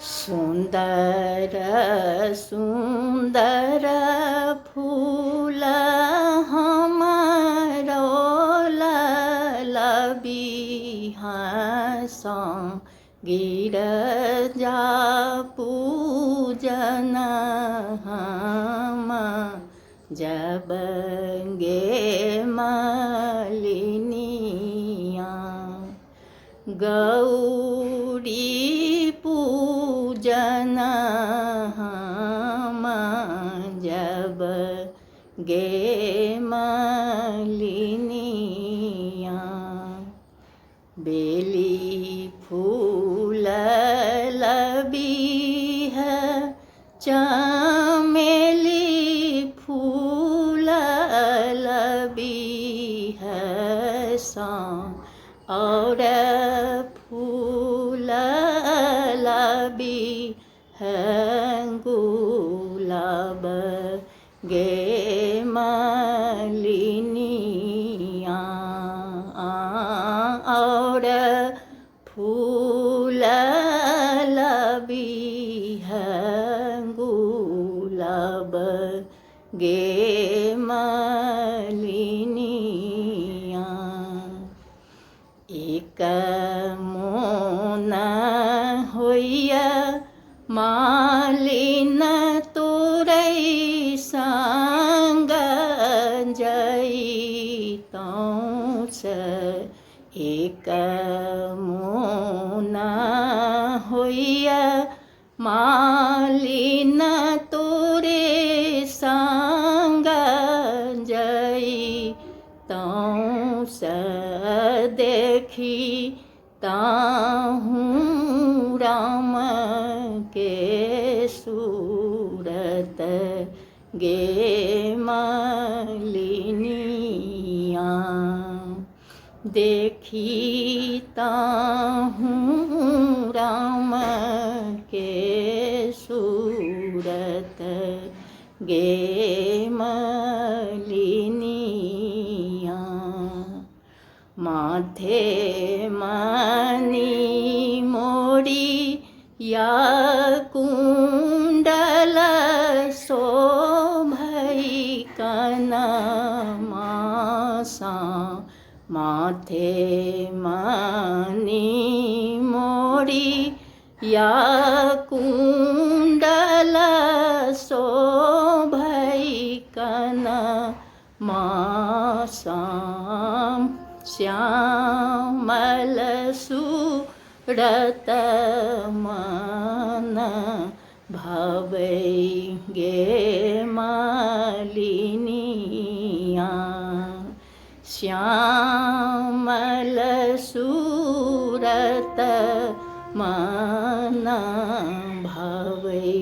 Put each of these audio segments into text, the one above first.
सुन्दर सुन्दर फूल हमारो लबिहासं गिरजा पूजन हम जब गे मलिनिया गौरी पूजन हम जब गे मलिनिया बेली फूल लबीह चमेली फूल लबीह और फूल लबीह गुलाब गे मलिनिया और फूल लबीह गुलाब गे मलिनिया एक मोन होइया मालिन तोरै संग जइतौं एक मोन होइया मालिन तोरे संग जइतौं देखी ताहूँ राम के सूरत गे मलिनिया देखी ताहूँ राम के सूरत गे मलिनिया माथे मणि मोड़ी या कुंडल शोभै कनमासा माथे मणि मोड़ी या कुंडल शोभै कनमासा श्यामल सूरत मन भावै गे मलिनिया श्यामल सूरत मन भावै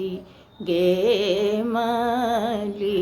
गे मलिनिया।